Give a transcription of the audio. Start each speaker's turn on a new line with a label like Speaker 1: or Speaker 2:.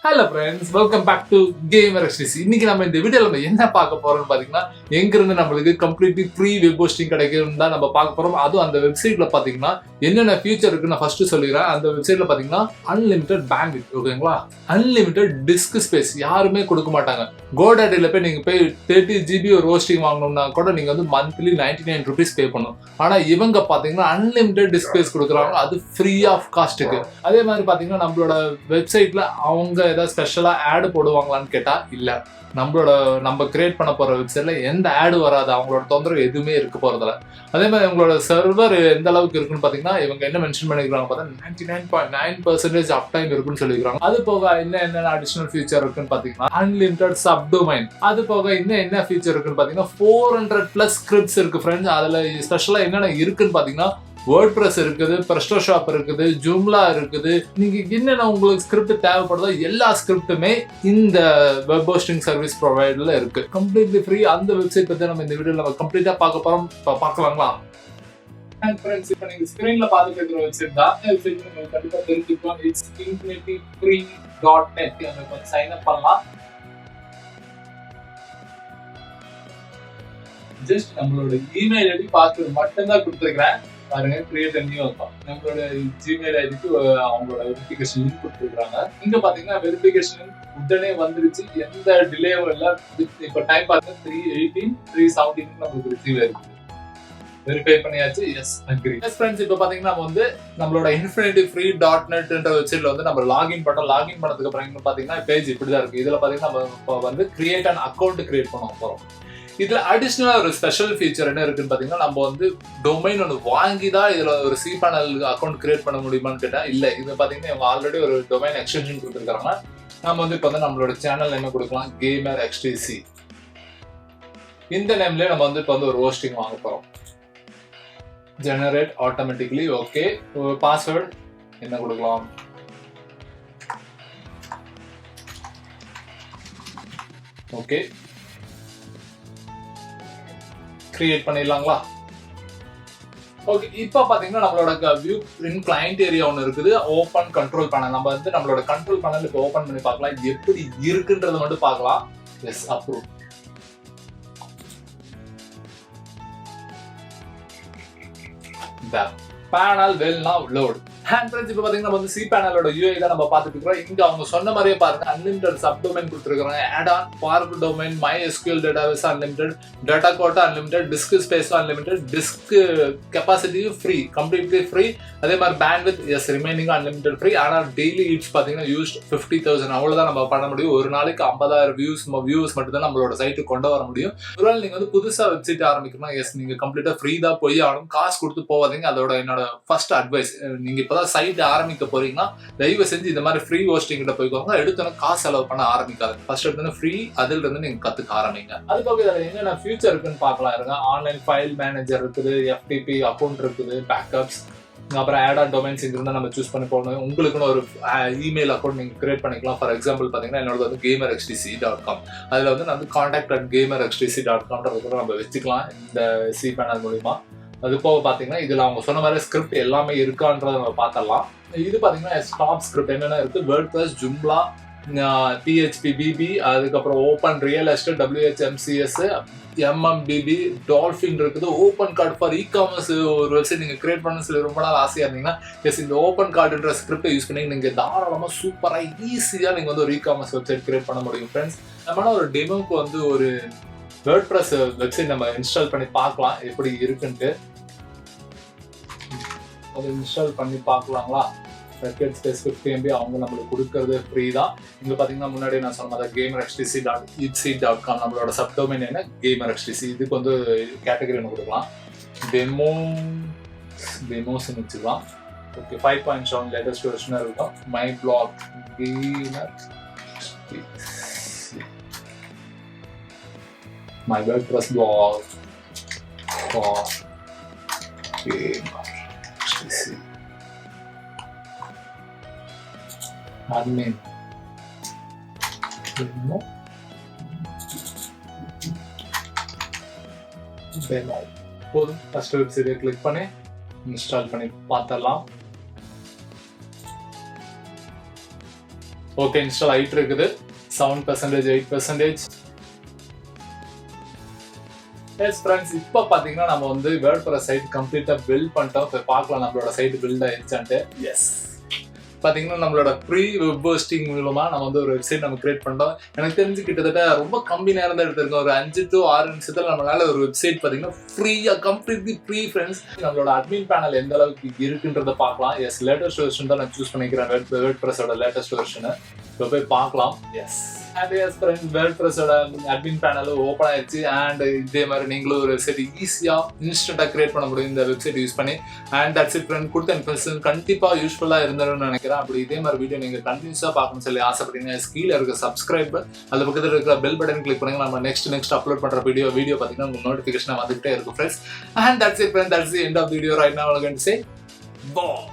Speaker 1: Hello friends, welcome back to GamerXTC. இன்னைக்கு நம்ம இந்த வீடியோல என்ன பார்க்க போறோம்னு பாத்தீங்கன்னா எங்க இருந்து நமக்கு கம்ப்ளீட்லி ஃப்ரீ வெப் ஹோஸ்டிங் கிடைக்கும்னு தான் நம்ம பார்க்க போறோம். அதுவும் அந்த வெப்சைட்ல பாத்தீங்கன்னா என்னென்ன ஃபீச்சர் இருக்குன்னு நான் ஃபர்ஸ்ட் சொல்லிடுறேன். அந்த வெப்சைட்ல பாத்தீங்கன்னா அன்லிமிட்டட் பேண்ட்விட்த், ஓகேங்களா? அன்லிமிட்டட் டிஸ்க் ஸ்பேஸ் யாருமே கொடுக்க மாட்டாங்க. GoDaddyல போய் நீங்க போய் 30 GB ஒரு ஹோஸ்டிங் வாங்கணும்னா கூட நீங்க வந்து மந்த்லி 99 rupees பே பண்ணணும். ஆனா இவங்க பாத்தீங்கன்னா அன்லிமிட்டட் டிஸ்க் ஸ்பேஸ் கொடுக்குறாங்க, அது ஃப்ரீ ஆஃப் காஸ்ட்டுக்கு. அதே மாதிரி பாத்தீங்கன்னா நம்மளோட வெப்சைட்ல அவங்க ஏதாவது ஸ்பெஷலா ஆட் போடுவாங்களான்னு கேட்டா இல்ல. நம்ம கிரியேட் பண்ண போற வெப்சைட்ல எந்த ஆடு வராது, அவங்களோட தொந்தரவு எதுவுமே இருக்க போறதில்ல. அதே மாதிரி உங்களோட சர்வர் எந்த அளவுக்கு இருக்குன்னு பாத்தீங்கன்னா இவங்க என்ன மென்ஷன் பண்ணிருக்காங்க பார்த்தா 99.9% அப் டைம் இருக்குன்னு சொல்லிருக்காங்க. அது போக என்ன அடிஷனல் ஃபீச்சர் இருக்குன்னு பாத்தீங்கன்னா அன்லிமிட்டட் சப்டொமைன். அது போக என்ன ஃபீச்சர் இருக்குன்னு பாத்தீங்கன்னா 400+ ஸ்கிரிப்ட்ஸ் இருக்கு ஃப்ரெண்ட்ஸ். அதுல ஸ்பெஷலா என்னென்ன இருக்குன்னு பாத்தீங்கன்னா WordPress இருக்குது, PrestaShop இருக்குது, Joomla இருக்குது. நீங்க என்னென்ன உங்களுக்கு ஸ்கிரிப்ட் தேவைப்படுதோ எல்லா ஸ்கிரிப்ட்டுமே இந்த வெப் ஹோஸ்டிங் சர்வீஸ் ப்ரொவைடர்ல இருக்கு, கம்ப்ளீட்லி ஃப்ரீ. அந்த வெப்சைட் பத்தி நம்ம இந்த வீடியோல நம்ம கம்ப்ளீட்டா பார்க்க போறோம். பார்க்கலாங்களா? அண்ட் ஃப்ரெண்ட்ஸ், இப்போ நீங்க ஸ்கிரீன்ல பார்த்துட்டு இருக்கிற வெப்சைட் தான் வெப்சைட். உங்களுக்கு கண்டிப்பா தெரிஞ்சுக்கணும், இட்ஸ் infinityfree.net. அங்க கொஞ்சம் சைன் அப் பண்ணலாம். ஜஸ்ட் நம்மளோட இமெயில் ஐடி பாஸ்வேர்ட் மட்டும்தான் கொடுத்துருக்கிறேன் பாருங்க. கிரியேட் நியூ அக்கௌண்ட், நம்மளோட ஜிமெயில் ஐடிக்கு அவங்களோட வெரிஃபிகேஷன் லிங்க் கொடுத்துருக்காங்க. இங்க பாத்தீங்கன்னா வெரிஃபிகேஷன் உடனே வந்துருச்சு, எந்த டிலேவும் இல்லை. இப்போ டைம் பார்த்தா 3:18 நம்மளுக்கு ரிசீவ் ஆயிருக்கு. வெரிஃபை பண்ணியாச்சு. S, agri. எஸ் ஃப்ரெண்ட்ஸ், இப்போ பாத்தீங்கன்னா நம்ம வந்து நம்மளோட infinityfree.net வெப்சைட்ல வந்து நம்ம லாகின் பண்ணோம். லாகின் பண்ணதுக்கு அப்புறம் பாத்தீங்கன்னா பேஜ் இப்படிதான் இருக்கு. இதுல பாத்தீங்கன்னா நம்ம வந்து கிரியேட் அண்ட் அக்கௌண்ட் கிரியேட் பண்ண போறோம். இதுல அடிஷனலா ஒரு ஸ்பெஷல் ஃபீச்சர் என்ன இருக்குன்னு பாத்தீங்கன்னா நம்ம வந்து டொமைன் ஒன்று வாங்கி தான் இதுல ஒரு cPanel அக்கௌண்ட் கிரியேட் பண்ண முடியுமான்னு கேட்டா இல்ல. இது பாத்தீங்கன்னா இவங்க ஆல்ரெடி ஒரு டொமைன் எக்ஸ்டென்ஷன் கொடுத்துருக்காங்க. நம்ம வந்து இப்போ வந்து நம்மளோட சேனல் நேம் கொடுக்கலாம், GamerXTC. இந்த நேம்லயே நம்ம வந்து இப்போ வந்து ஒரு ஹோஸ்டிங் வாங்க போறோம். Generate automatically. ஓகே, பாஸ்வேர்ட் என்ன கொடுக்கலாம்? Okay, create பண்ணிடலாங்களா? ஓகே, இப்போ பாத்தீங்கன்னா நம்மளோட வியூ இன் கிளையண்ட் ஏரியா ஒன்று இருக்குது, ஓப்பன் கண்ட்ரோல் பேனல். நம்ம வந்து நம்மளோட கண்ட்ரோல் பேனல் இப்போ ஓப்பன் பண்ணி பார்க்கலாம், இது எப்படி இருக்குன்றத மட்டும் பார்க்கலாம். Yes, approve. Panel will now load. And friends, இப்போ பாத்தீங்கன்னா நம்ம வந்து cPanel-ஓட UI தான் நம்ம பார்த்துட்டு இருக்கோம். இங்க அவங்க சொன்ன மாதிரியே பாருங்க, அன்லிமிட்டட் சப்டொமைன் கொடுத்துருக்காங்க, add on, park domain, MySQL database unlimited, data quota unlimited, disk space unlimited, disk கெப்பாசிட்டியும் ஃப்ரீ, கம்ப்ளீட்லி ஃப்ரீ. அதே மாதிரி bandwidth is remaining unlimited free. ஆனால் டெய்லி யூஸ் பாத்தீங்கன்னா யூஸ்ட் 50,000 அவ்வளவுதான் நம்ம பண்ண முடியும். ஒரு நாளைக்கு 50,000 வியூஸ் மட்டும் தான் நம்மளோட சைட்டுக்கு கொண்டு வர முடியும். ஒருவேளை நீங்க வந்து புதுசா வெப்சைட் ஆரம்பிக்கணும், எஸ் நீங்க கம்ப்ளீட்டா ஃப்ரீ தான் போய் ஆகணும், காசு கொடுத்து போவாதீங்க. அதோட என்னோட ஃபர்ஸ்ட் அட்வைஸ், நீங்க இப்பதான் சைட் ஆரம்பிக்க போறீங்கன்னா தயவு செஞ்சு இந்த மாதிரி ஃப்ரீ ஹோஸ்டிங் கிட்ட போய்க்கோங்க. எடுத்தோன்னா காசு செலவு பண்ண ஆரம்பிக்காது. ஃபர்ஸ்ட் எடுத்தோன்னா ஃப்ரீ, அதுல இருந்து நீங்க கத்துக்க ஆரம்பிங்க. அதுக்காக இதுல என்னென்ன ஃபியூச்சர் இருக்குன்னு பார்க்கலாம் இருங்க. ஆன்லைன் ஃபைல் மேனேஜர் இருக்குது, FTP அக்கௌண்ட் இருக்குது, பேக்கப்ஸ், அப்புறம் ஆட் ஆன் டொமைன்ஸ் இங்க இருந்தா நம்ம சூஸ் பண்ணி போகணும். உங்களுக்குன்னு ஒரு இமெயில் அக்கௌண்ட் நீங்க கிரியேட் பண்ணிக்கலாம். ஃபார் எக்ஸாம்பிள் பாத்தீங்கன்னா என்னோட வந்து GamerXTC.com. அதுல வந்து நான் வந்து contact@GamerXTC.com நம்ம வச்சுக்கலாம் இந்த cPanel மூலியமா. அது போக பாத்தீங்கன்னா இதுல அவங்க சொன்ன மாதிரி ஸ்கிரிப்ட் எல்லாமே இருக்கான்றத நம்ம பார்த்தலாம். இது பாத்தீங்கன்னா ஸ்டாப் ஸ்கிரிப்ட் என்னென்ன இருக்கு, WordPress, Joomla, PHP, BB, அதுக்கப்புறம் open real estate, WHMCS, MMDB, dolphin இருக்குது. ஓப்பன் கார்டு ஃபார் இ-காமர்ஸ் ஒரு வெப்சைட் நீங்க கிரியேட் பண்ண சொல்லி ரொம்ப நாள் ஆசையா இருந்தீங்கன்னா எஸ் இந்த ஓப்பன் கார்டுன்ற ஸ்கிரிப்டை யூஸ் பண்ணி நீங்க தாராளமா சூப்பரா ஈஸியா நீங்க வந்து ஒரு இ-காமர்ஸ் வெப்சைட் கிரியேட் பண்ண முடியும் ஃப்ரெண்ட்ஸ். நம்மளால ஒரு டெமோக்கு வந்து ஒரு WordPress வெப்சைட் நம்ம இன்ஸ்டால் பண்ணி பார்க்கலாம் எப்படி இருக்குன்ட்டு. அதை இன்ஸ்டால் பண்ணி பார்க்கலாங்களா? ரெக்கார்ட் ஸ்பேஸ் 50 MB அவங்க நம்மளுக்கு கொடுக்கறது ஃப்ரீ தான். இங்க பாத்தீங்கன்னா முன்னாடி நான் சொன்ன மாதிரி GamerXTC.com நம்மளோட சப்டொமைன் என்ன GamerXTC. இதுக்கு வந்து கேட்டகரி ஒன்று கொடுக்கலாம், டெமோஸ் வச்சுக்கலாம். ஓகே, 5.7 லேட்டஸ்ட் வெர்ஷனாக இருக்கும். My blog GamerXTC, my WordPress blog for GamerXTC. Admin demo போதும். ஃபர்ஸ்ட் வெப்சைட்டை கிளிக் பண்ணி இன்ஸ்டால் பண்ணி பார்த்தலாம். ஓகே இன்ஸ்டால் ஆகிட்டு இருக்குது. 7%, 8%. எஸ் ஃப்ரெண்ட்ஸ், இப்போ பார்த்தீங்கன்னா நம்ம வந்து வேர்ட்பிரஸ் சைட் கம்ப்ளீட்டாக பில்ட் பண்ணிட்டோம். இப்போ பார்க்கலாம் நம்மளோட சைட் பில்ட் ஆயிடுச்சான்ட்டு. எஸ் பார்த்தீங்கன்னா நம்மளோட ப்ரீ வெப் ஹோஸ்டிங் மூலமா நம்ம வந்து ஒரு வெப்சைட் நம்ம கிரியேட் பண்ணிட்டோம். எனக்கு தெரிஞ்சு கிட்டத்தட்ட ரொம்ப கம்மி நேரம் தான் எடுத்திருக்கோம். ஒரு 5 to 6 நிமிஷத்துல நம்மளால ஒரு வெப்சைட் பார்த்தீங்கன்னா ஃப்ரீயா கம்ப்ளீட்லி ஃப்ரீ ஃப்ரெண்ட்ஸ். நம்மளோட அட்மின் பேனல் எந்த அளவுக்கு இருக்குன்றத பார்க்கலாம். எஸ் லேட்டஸ்ட் வெர்ஷன் தான் நான் சூஸ் பண்ணிக்கிறேன். வேர்ட்பிரஸோட லேட்டஸ்ட் வெர்ஷனை இப்போ போய் பார்க்கலாம். எஸ் அண்ட் எஸ் ஃப்ரெண்ட்ஸ், வேர்ட்பிரஸோட அட்மின் பேனல் ஓப்பன் ஆயிடுச்சு. அண்ட் இதே மாதிரி நீங்களும் ஒரு வெப்சைட் ஈஸியாக இன்ஸ்டன்ட்டாக கிரியேட் பண்ண முடியும் இந்த வெப்சைட் யூஸ் பண்ணி. And that's it friend. கொடுத்த இன்ஃபர்மேஷன் கண்டிப்பாக யூஸ்ஃபுல்லாக இருந்ததுன்னு நினைக்கிறேன். அப்படி இதே மாதிரி வீடியோ நீங்கள் கண்டினியூஸாக பார்க்கணும்னு சொல்லி ஆசைப்படுறீங்க, கீழே இருக்க சப்ஸ்கிரைப் அது பக்கத்தில் இருக்கிற பெல் பட்டன் கிளிக் பண்ணுங்க. நம்ம நெக்ஸ்ட் அப்லோட் பண்ணுற வீடியோ பார்த்தீங்கன்னா உங்களுக்கு நோட்டிஃபிகேஷன் வந்துகிட்டே இருக்கும் friends. And that's it friend, that's the end of video right now. I'm going to say bye.